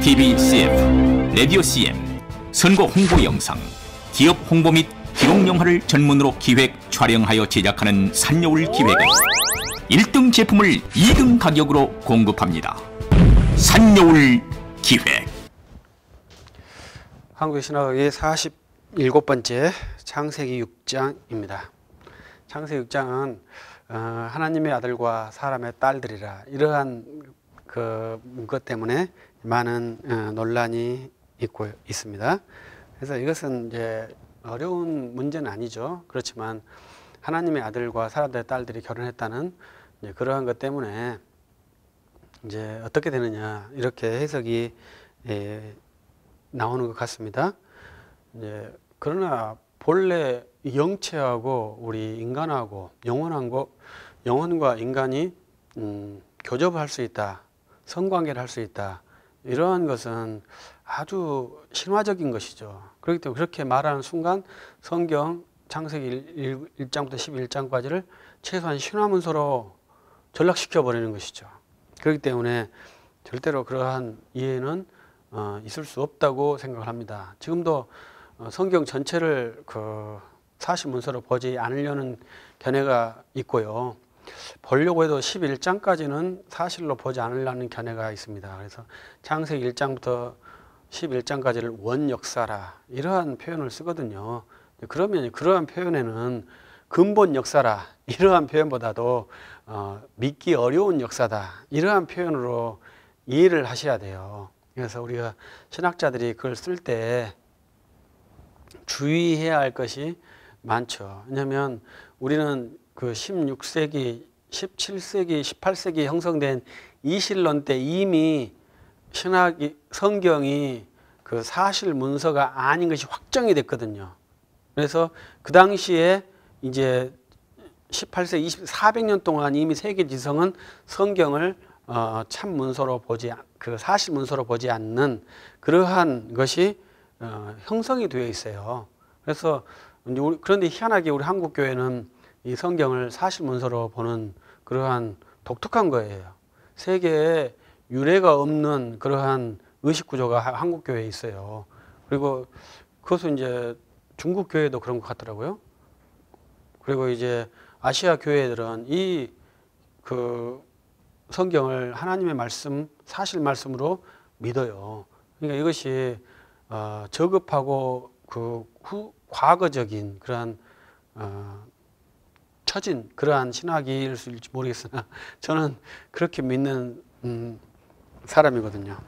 TV CF, 라디오 CM, 선거 홍보 영상, 기업 홍보 및 기록 영화를 전문으로 기획, 촬영하여 제작하는 산여울 기획은 1등 제품을 2등 가격으로 공급합니다. 산여울 기획. 한국의 신화의 47번째 창세기 6장입니다. 창세기 6장은 하나님의 아들과 사람의 딸들이라 이러한 것 때문에 많은 논란이 있습니다. 그래서 이것은 이제 어려운 문제는 아니죠. 그렇지만 하나님의 아들과 사람들의 딸들이 결혼했다는 이제 그러한 것 때문에 이제 어떻게 되느냐 이렇게 해석이 나오는 것 같습니다. 이제 그러나 본래 영체하고 우리 인간하고 영혼과 인간이 교접할 수 있다, 성관계를 할 수 있다, 이러한 것은 아주 신화적인 것이죠. 그렇기 때문에 그렇게 말하는 순간 성경 창세기 1장부터 11장까지를 최소한 신화문서로 전락시켜 버리는 것이죠. 그렇기 때문에 절대로 그러한 이해는 있을 수 없다고 생각을 합니다. 지금도 성경 전체를 사실문서로 보지 않으려는 견해가 있고요. 보려고 해도 11장까지는 사실로 보지 않으려는 견해가 있습니다. 그래서 창세기 1장부터 11장까지를 원역사라 이러한 표현을 쓰거든요. 그러면 그러한 표현에는 근본 역사라 이러한 표현보다도 믿기 어려운 역사다 이러한 표현으로 이해를 하셔야 돼요. 그래서 우리가 신학자들이 그걸 쓸 때 주의해야 할 것이 많죠. 왜냐하면 우리는 그 16세기, 17세기, 18세기 형성된 이신론 때 이미 성경이 그 사실 문서가 아닌 것이 확정이 됐거든요. 그래서 그 당시에 이제 18세기, 400년 동안 이미 세계 지성은 성경을 참 문서로 사실 문서로 보지 않는 그러한 것이 형성이 되어 있어요. 그래서 그런데 희한하게 우리 한국 교회는 이 성경을 사실 문서로 보는 그러한 독특한 거예요. 세계에 유례가 없는 그러한 의식 구조가 한국 교회에 있어요. 그리고 그것은 이제 중국 교회도 그런 것 같더라고요. 그리고 이제 아시아 교회들은 성경을 하나님의 말씀, 사실 말씀으로 믿어요. 그러니까 이것이 저급하고 과거적인 그러한 처진 그러한 신학일지 모르겠으나 저는 그렇게 믿는 사람이거든요.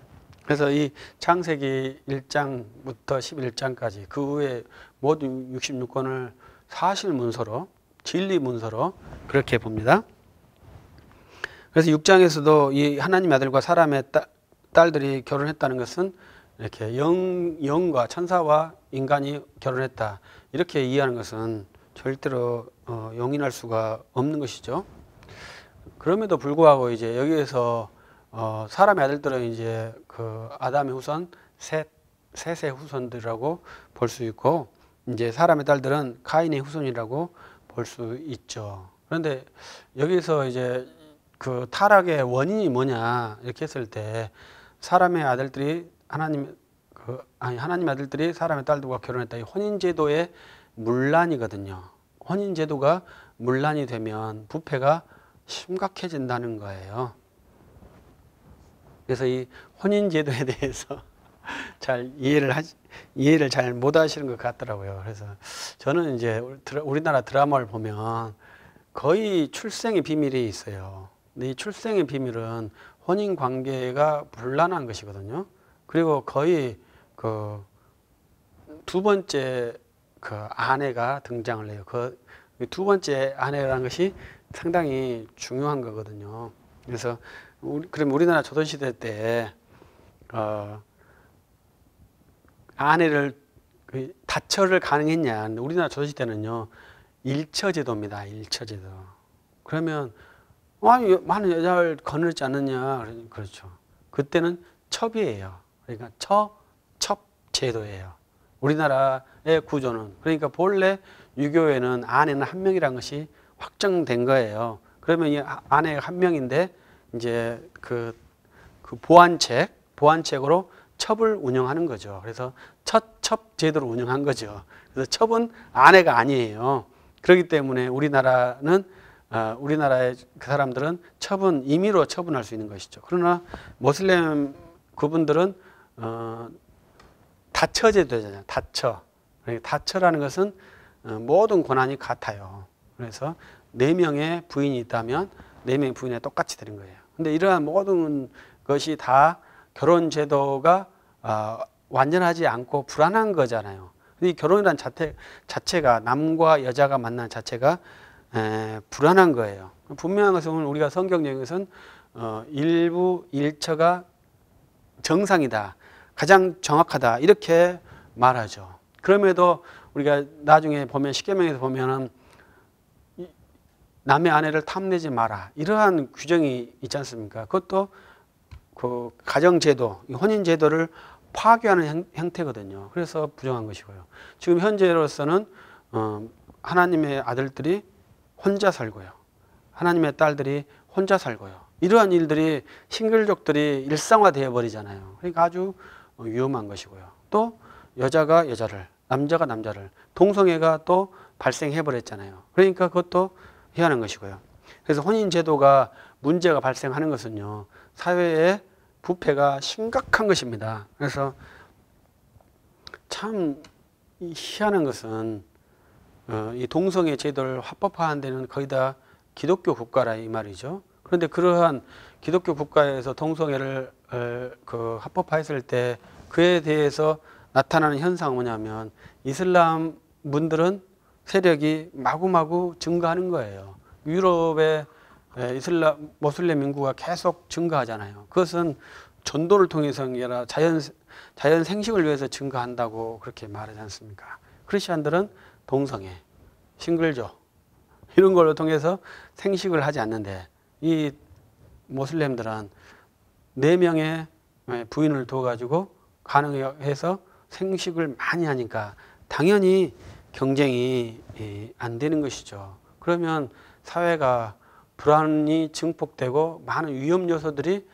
그래서 이 창세기 1장부터 11장까지 그 후에 모든 66권을 사실 문서로, 진리 문서로 그렇게 봅니다. 그래서 6장에서도 이 하나님의 아들과 사람의 딸들이 결혼했다는 것은 이렇게 영과 천사와 인간이 결혼했다 이렇게 이해하는 것은 절대로 용인할 수가 없는 것이죠. 그럼에도 불구하고 이제 여기에서 사람의 아들들은 이제 그 아담의 후손, 셋의 후손들이라고 볼 수 있고 이제 사람의 딸들은 가인의 후손이라고 볼 수 있죠. 그런데 여기서 이제 그 타락의 원인이 뭐냐 이렇게 했을 때 사람의 아들들이 하나님의 아들들이 사람의 딸들과 결혼했다. 이 혼인제도의 문란이거든요. 혼인제도가 문란이 되면 부패가 심각해진다는 거예요. 그래서 이 혼인제도에 대해서 잘 이해를 잘 못 하시는 것 같더라고요. 그래서 저는 이제 우리나라 드라마를 보면 거의 출생의 비밀이 있어요. 근데 이 출생의 비밀은 혼인 관계가 불란한 것이거든요. 그리고 거의 두 번째 아내가 등장을 해요. 두 번째 아내라는 것이 상당히 중요한 거거든요. 그래서 그럼 우리나라 조선시대 때 아내를 다처를 가능했냐? 우리나라 조선시대는요 일처제도입니다. 일처제도. 그러면 많은 여자를 거느리지 않느냐? 그렇죠. 그때는 첩이에요. 그러니까 첩제도예요. 우리나라의 구조는. 그러니까 본래 유교에는 아내는 한 명이라는 것이 확정된 거예요. 그러면 이 아내가 한 명인데 이제 그 보완책으로 첩을 운영하는 거죠. 그래서 첩 제도를 운영한 거죠. 그래서 첩은 아내가 아니에요. 그렇기 때문에 우리나라의 그 사람들은 첩은 임의로 처분할 수 있는 것이죠. 그러나 모슬렘 그분들은 다처 제도잖아요. 다처. 다처라는 것은 모든 권한이 같아요. 그래서 4명의 부인이 있다면 4명의 부인에 똑같이 되는 거예요. 근데 이러한 모든 것이 다 결혼 제도가 완전하지 않고 불안한 거잖아요. 이 결혼이란 자체가 남과 여자가 만나는 자체가 불안한 거예요. 분명한 것은 우리가 성경적인 것은 일부 일처가 정상이다, 가장 정확하다 이렇게 말하죠. 그럼에도 우리가 나중에 보면 십계명에서 보면은 남의 아내를 탐내지 마라 이러한 규정이 있지 않습니까? 그것도 그 가정제도, 혼인제도를 파괴하는 형태거든요. 그래서 부정한 것이고요. 지금 현재로서는 하나님의 아들들이 혼자 살고요. 하나님의 딸들이 혼자 살고요. 이러한 일들이 싱글족들이 일상화되어 버리잖아요. 그러니까 아주 위험한 것이고요. 또 여자가 여자를, 남자가 남자를, 동성애가 또 발생해 버렸잖아요. 그러니까 그것도 희한한 것이고요. 그래서 혼인제도가 문제가 발생하는 것은요, 사회의 부패가 심각한 것입니다. 그래서 참 희한한 것은 이 동성애 제도를 합법화하는 데는 거의 다 기독교 국가라 이 말이죠. 그런데 그러한 기독교 국가에서 동성애를 합법화했을 때 그에 대해서 나타나는 현상은 뭐냐면 이슬람 분들은 세력이 마구마구 증가하는 거예요. 유럽의 이슬람 모슬렘 인구가 계속 증가하잖아요. 그것은 전도를 통해서 아니라 자연 생식을 위해서 증가한다고 그렇게 말하지 않습니까? 크리스천들은 동성애, 싱글족 이런 걸로 통해서 생식을 하지 않는데 이 모슬렘들은 4명의 부인을 둬가지고 가능해서 생식을 많이 하니까 당연히 경쟁이 안 되는 것이죠. 그러면 사회가 불안이 증폭되고 많은 위험 요소들이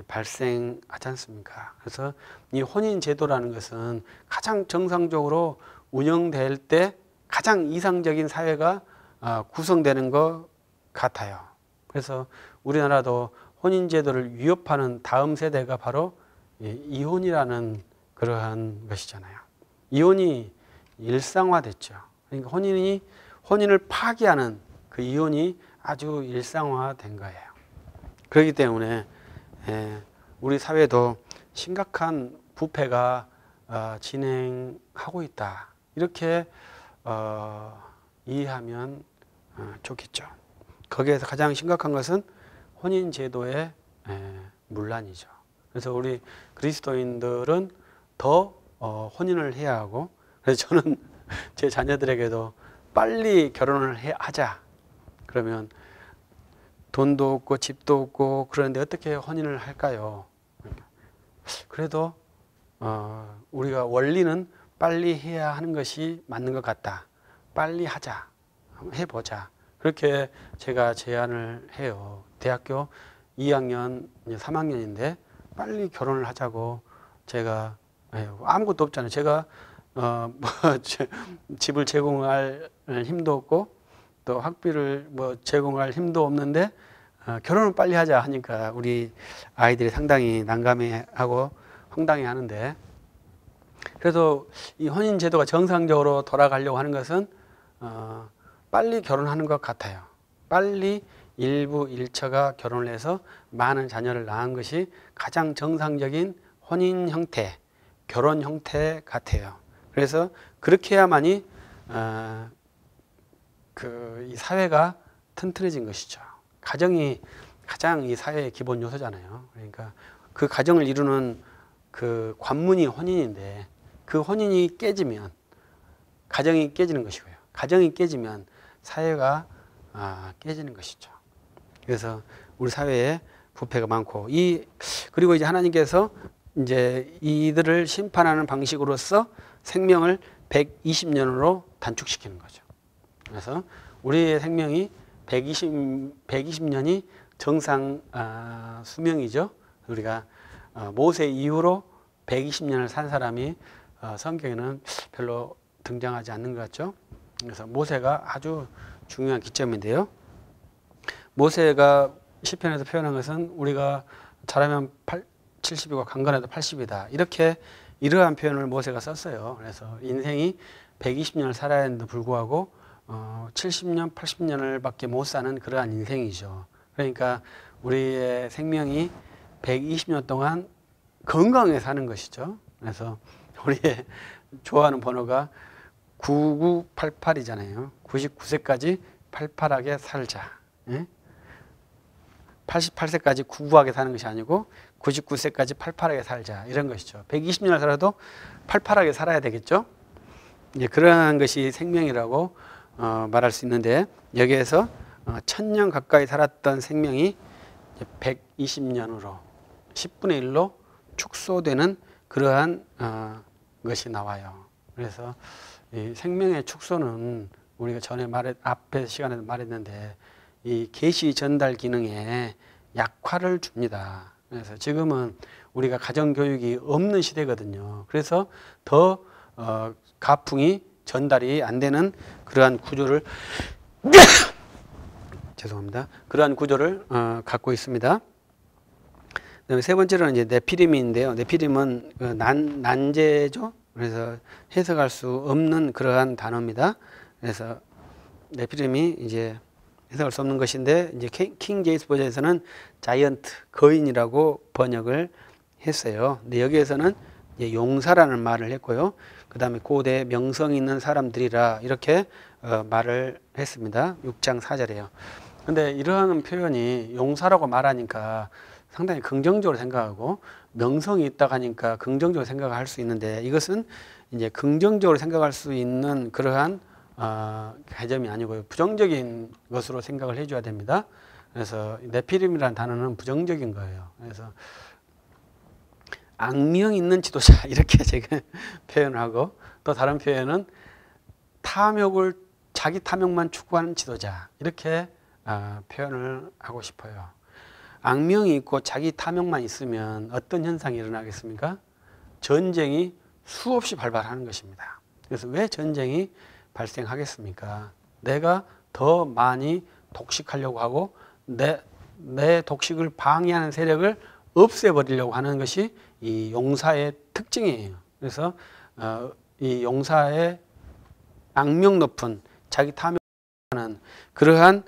발생하지 않습니까? 그래서 이 혼인 제도라는 것은 가장 정상적으로 운영될 때 가장 이상적인 사회가 구성되는 것 같아요. 그래서 우리나라도 혼인 제도를 위협하는 다음 세대가 바로 이혼이라는 그러한 것이잖아요. 이혼이 일상화됐죠. 그러니까 혼인을 파기하는 그 이혼이 아주 일상화된 거예요. 그렇기 때문에 우리 사회도 심각한 부패가 진행하고 있다. 이렇게 이해하면 좋겠죠. 거기에서 가장 심각한 것은 혼인 제도의 문란이죠. 그래서 우리 그리스도인들은 더 혼인을 해야 하고, 그래서 저는 제 자녀들에게도 빨리 결혼을 하자. 그러면 돈도 없고 집도 없고 그런데 어떻게 혼인을 할까요? 그래도 우리가 원리는 빨리 해야 하는 것이 맞는 것 같다. 빨리 하자. 해보자. 그렇게 제가 제안을 해요. 대학교 2학년, 3학년인데 빨리 결혼을 하자고 제가 아무것도 없잖아요. 제가 집을 제공할 힘도 없고 또 학비를 제공할 힘도 없는데 결혼을 빨리 하자 하니까 우리 아이들이 상당히 난감해하고 황당해하는데, 그래도 이 혼인 제도가 정상적으로 돌아가려고 하는 것은 빨리 결혼하는 것 같아요. 빨리 일부 일처가 결혼을 해서 많은 자녀를 낳은 것이 가장 정상적인 혼인 형태, 결혼 형태 같아요. 그래서 그렇게 해야만이 이 사회가 튼튼해진 것이죠. 가정이 가장 이 사회의 기본 요소잖아요. 그러니까 그 가정을 이루는 그 관문이 혼인인데 그 혼인이 깨지면 가정이 깨지는 것이고요. 가정이 깨지면 사회가 깨지는 것이죠. 그래서 우리 사회에 부패가 많고 그리고 이제 하나님께서 이제 이들을 심판하는 방식으로서 생명을 120년으로 단축시키는 거죠. 그래서 우리의 생명이 120년이 정상 수명이죠. 우리가 모세 이후로 120년을 산 사람이 성경에는 별로 등장하지 않는 것 같죠. 그래서 모세가 아주 중요한 기점인데요. 모세가 시편에서 표현한 것은 우리가 잘하면 70이고 강건해도 80이다. 이렇게 이러한 표현을 모세가 썼어요. 그래서 인생이 120년을 살아야 하는데도 불구하고 70년, 80년을 밖에 못 사는 그러한 인생이죠. 그러니까 우리의 생명이 120년 동안 건강하게 사는 것이죠. 그래서 우리의 좋아하는 번호가 9988이잖아요. 99세까지 팔팔하게 살자. 예? 88세까지 구구하게 사는 것이 아니고 99세까지 팔팔하게 살자. 이런 것이죠. 120년을 살아도 팔팔하게 살아야 되겠죠. 이제 그러한 것이 생명이라고 말할 수 있는데, 여기에서 1000년 가까이 살았던 생명이 120년으로 10분의 1로 축소되는 그러한 것이 나와요. 그래서 이 생명의 축소는 우리가 전에 앞에 시간에 말했는데 이 계시 전달 기능에 약화를 줍니다. 그래서 지금은 우리가 가정 교육이 없는 시대거든요. 그래서 더 가풍이 전달이 안 되는 그러한 구조를 죄송합니다. 그러한 구조를 갖고 있습니다. 그다음에 세 번째로는 이제 네피림인데요. 네피림은 난제죠. 그래서 해석할 수 없는 그러한 단어입니다. 그래서 네피림이 이제 해석할 수 없는 것인데, 이제 킹 제임스 버전에서는 자이언트, 거인이라고 번역을 했어요. 근데 여기에서는 이제 용사라는 말을 했고요. 그 다음에 고대 명성 있는 사람들이라 이렇게 말을 했습니다. 6장 4절에요. 근데 이러한 표현이 용사라고 말하니까 상당히 긍정적으로 생각하고, 명성이 있다고 하니까 긍정적으로 생각할 수 있는데, 이것은 이제 긍정적으로 생각할 수 있는 그러한 개념이 아니고요. 부정적인 것으로 생각을 해줘야 됩니다. 그래서 네피림이라는 단어는 부정적인 거예요. 그래서 악명 있는 지도자 이렇게 제가 표현을 하고, 또 다른 표현은 자기 탐욕만 추구하는 지도자 이렇게 표현을 하고 싶어요. 악명이 있고 자기 탐욕만 있으면 어떤 현상이 일어나겠습니까? 전쟁이 수없이 발발하는 것입니다. 그래서 왜 전쟁이 발생하겠습니까? 내가 더 많이 독식하려고 하고 내 독식을 방해하는 세력을 없애버리려고 하는 것이 이 용사의 특징이에요. 그래서 이 용사의 악명 높은 자기 탐욕하는 그러한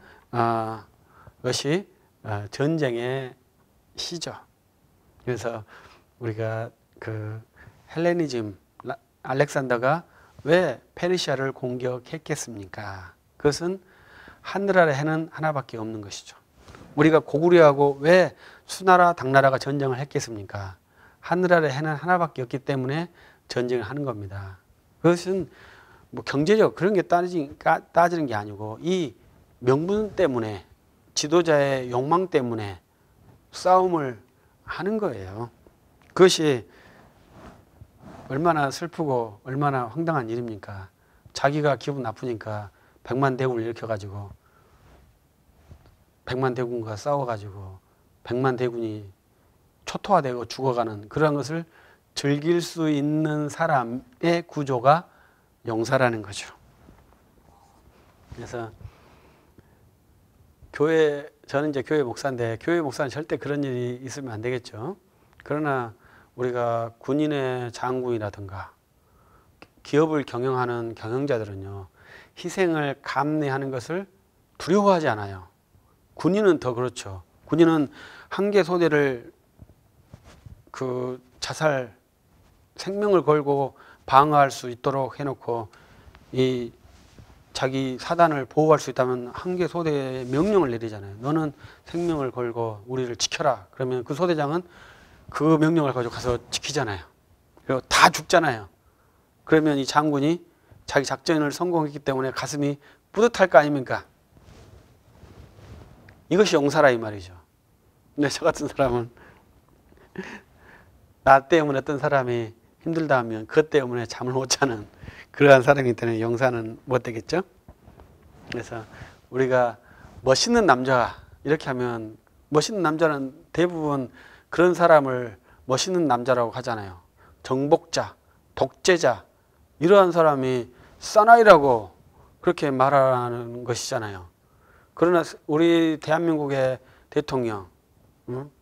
것이 전쟁의 시죠. 그래서 우리가 그 헬레니즘, 알렉산더가 왜 페르시아를 공격했겠습니까? 그것은 하늘 아래 해는 하나밖에 없는 것이죠. 우리가 고구려하고 왜 수나라, 당나라가 전쟁을 했겠습니까? 하늘 아래 해는 하나밖에 없기 때문에 전쟁을 하는 겁니다. 그것은 뭐 경제적 그런 게 따지는 게 아니고, 이 명분 때문에, 지도자의 욕망 때문에 싸움을 하는 거예요. 그것이 얼마나 슬프고 얼마나 황당한 일입니까? 자기가 기분 나쁘니까 100만 대군을 일으켜가지고 100만 대군과 싸워가지고 100만 대군이 초토화되고 죽어가는 그런 것을 즐길 수 있는 사람의 구조가 용사라는 거죠. 그래서 저는 이제 교회 목사인데, 교회 목사는 절대 그런 일이 있으면 안 되겠죠. 그러나 우리가 군인의 장군이라든가 기업을 경영하는 경영자들은요, 희생을 감내하는 것을 두려워하지 않아요. 군인은 더 그렇죠. 군인은 한 개 소대를 그 생명을 걸고 방어할 수 있도록 해놓고, 이 자기 사단을 보호할 수 있다면 한 개 소대에 명령을 내리잖아요. 너는 생명을 걸고 우리를 지켜라. 그러면 그 소대장은 그 명령을 가지고 가서 지키잖아요. 그리고 다 죽잖아요. 그러면 이 장군이 자기 작전을 성공했기 때문에 가슴이 뿌듯할 거 아닙니까? 이것이 용사라 이 말이죠. 근데 저 같은 사람은 나 때문에 어떤 사람이 힘들다 하면 그것 때문에 잠을 못 자는 그러한 사람이기 때문에 용사는 못 되겠죠. 그래서 우리가 멋있는 남자 이렇게 하면, 멋있는 남자는 대부분 그런 사람을 멋있는 남자라고 하잖아요. 정복자, 독재자 이러한 사람이 사나이라고 그렇게 말하는 것이잖아요. 그러나 우리 대한민국의 대통령,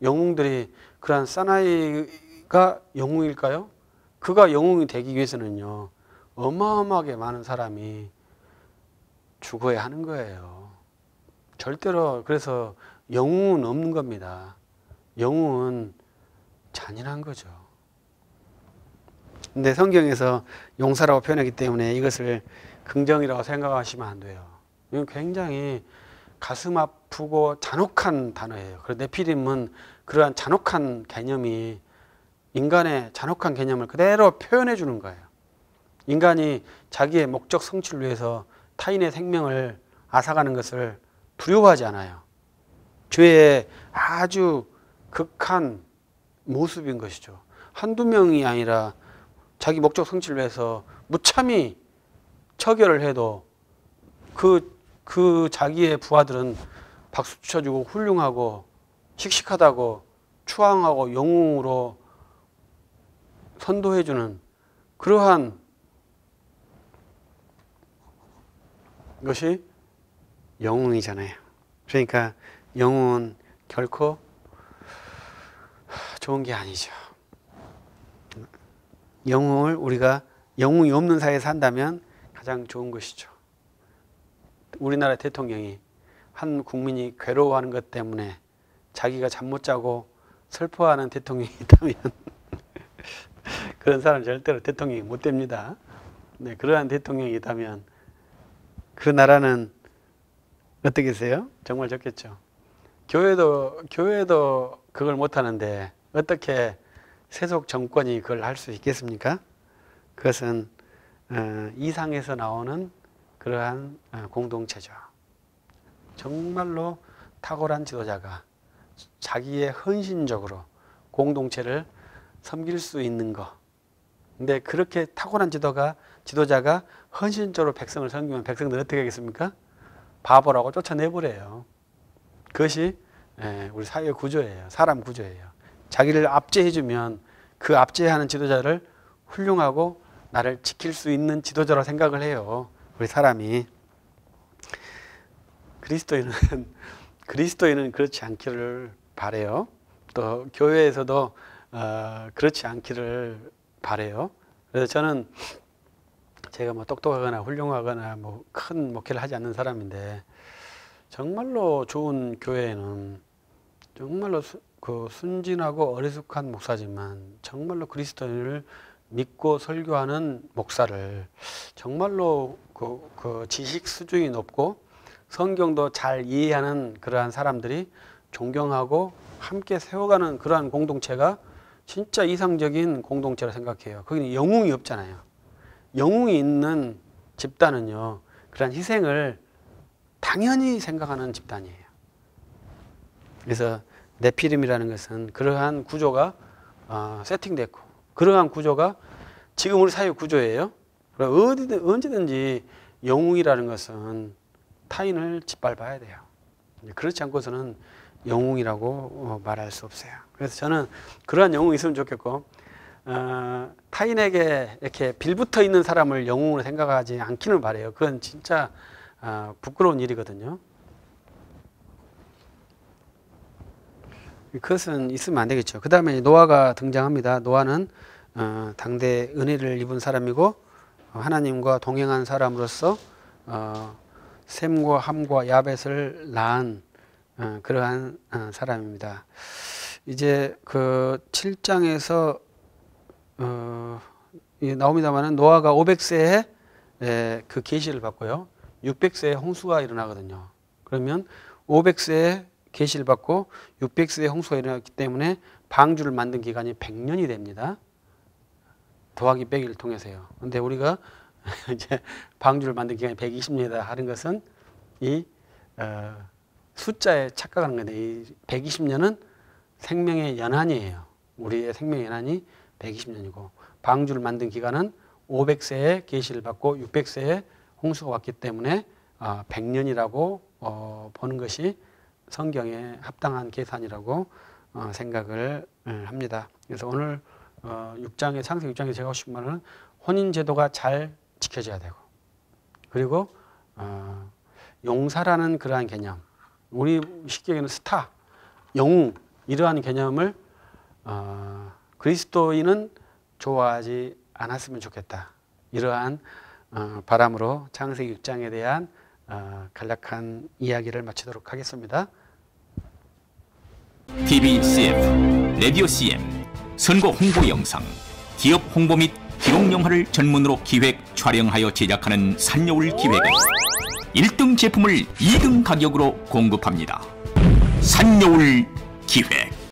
영웅들이 그러한 사나이가 영웅일까요? 그가 영웅이 되기 위해서는요, 어마어마하게 많은 사람이 죽어야 하는 거예요. 절대로. 그래서 영웅은 없는 겁니다. 영웅은 잔인한 거죠. 근데 성경에서 용사라고 표현하기 때문에 이것을 긍정이라고 생각하시면 안 돼요. 이건 굉장히 가슴 아프고 잔혹한 단어예요. 그래서 네피림은 그러한 잔혹한 개념이 인간의 잔혹한 개념을 그대로 표현해 주는 거예요. 인간이 자기의 목적 성취를 위해서 타인의 생명을 앗아가는 것을 두려워하지 않아요. 죄의 아주 극한 모습인 것이죠. 한두 명이 아니라 자기 목적 성취를 위해서 무참히 처결을 해도 그 자기의 부하들은 박수 쳐주고 훌륭하고 씩씩하다고 추앙하고 영웅으로 선도해주는 그러한 것이 영웅이잖아요. 그러니까 영웅은 결코 좋은 게 아니죠. 영웅을 우리가 영웅이 없는 사회에 산다면 가장 좋은 것이죠. 우리나라 대통령이 한 국민이 괴로워하는 것 때문에 자기가 잠 못 자고 슬퍼하는 대통령이 있다면 그런 사람 절대로 대통령이 못 됩니다. 네, 그러한 대통령이 있다면 그 나라는 어떻겠어요? 정말 좋겠죠. 교회도 그걸 못 하는데 어떻게 세속 정권이 그걸 할 수 있겠습니까? 그것은 이상에서 나오는 그러한 공동체죠. 정말로 탁월한 지도자가 자기의 헌신적으로 공동체를 섬길 수 있는 것. 근데 그렇게 탁월한 지도자가 헌신적으로 백성을 섬기면 백성들은 어떻게 하겠습니까? 바보라고 쫓아내버려요. 그것이 우리 사회 구조예요. 사람 구조예요. 자기를 압제해주면 그 압제하는 지도자를 훌륭하고 나를 지킬 수 있는 지도자로 생각을 해요. 우리 사람이. 그리스도인은 그렇지 않기를 바라요. 또 교회에서도 그렇지 않기를 바라요. 그래서 저는 제가 뭐 똑똑하거나 훌륭하거나 뭐 큰 목회를 하지 않는 사람인데 정말로 좋은 교회에는 정말로 순진하고 어리숙한 목사지만 정말로 그리스도인을 믿고 설교하는 목사를 정말로 그 지식 수준이 높고 성경도 잘 이해하는 그러한 사람들이 존경하고 함께 세워가는 그러한 공동체가 진짜 이상적인 공동체라 생각해요. 거기는 영웅이 없잖아요. 영웅이 있는 집단은요, 그러한 희생을 당연히 생각하는 집단이에요. 그래서 네피림이라는 것은 그러한 구조가 세팅됐고, 그러한 구조가 지금 우리 사회 구조예요. 언제든지 영웅이라는 것은 타인을 짓밟아야 돼요. 그렇지 않고서는 영웅이라고 말할 수 없어요. 그래서 저는 그러한 영웅이 있으면 좋겠고, 타인에게 이렇게 빌붙어 있는 사람을 영웅으로 생각하지 않기는 바라요. 그건 진짜 부끄러운 일이거든요. 그것은 있으면 안 되겠죠. 그 다음에 노아가 등장합니다. 노아는 당대 은혜를 입은 사람이고 하나님과 동행한 사람으로서 셈과 함과 야벳을 낳은 그러한 사람입니다. 이제 그 7장에서 나옵니다만은 노아가 500세에 그 계시를 받고요. 600세에 홍수가 일어나거든요. 그러면 500세에 계시를 받고 600세에 홍수가 일어났기 때문에 방주를 만든 기간이 100년이 됩니다. 더하기 100을 통해서요. 근데 우리가 이제 방주를 만든 기간이 120년이다 하는 것은 이 숫자에 착각하는 건데, 이 120년은 생명의 연한이에요. 우리의 생명의 연한이 120년이고 방주를 만든 기간은 500세에 계시를 받고 600세에 홍수가 왔기 때문에 100년이라고 보는 것이 성경에 합당한 계산이라고 생각을 합니다. 그래서 오늘 창세기 6장에 제가 하고 싶은 말은 혼인 제도가 잘 지켜져야 되고, 그리고 용사라는 그러한 개념, 우리 쉽게 얘기하는 스타, 영웅, 이러한 개념을 그리스도인은 좋아하지 않았으면 좋겠다. 이러한 바람으로 창세기 6장에 대한 간략한 이야기를 마치도록 하겠습니다. TV CF, 라디오 CM, 선거 홍보 영상, 기업 홍보 및 기록 영화를 전문으로 기획, 촬영하여 제작하는 산여울 기획은 1등 제품을 2등 가격으로 공급합니다. 산여울 기획.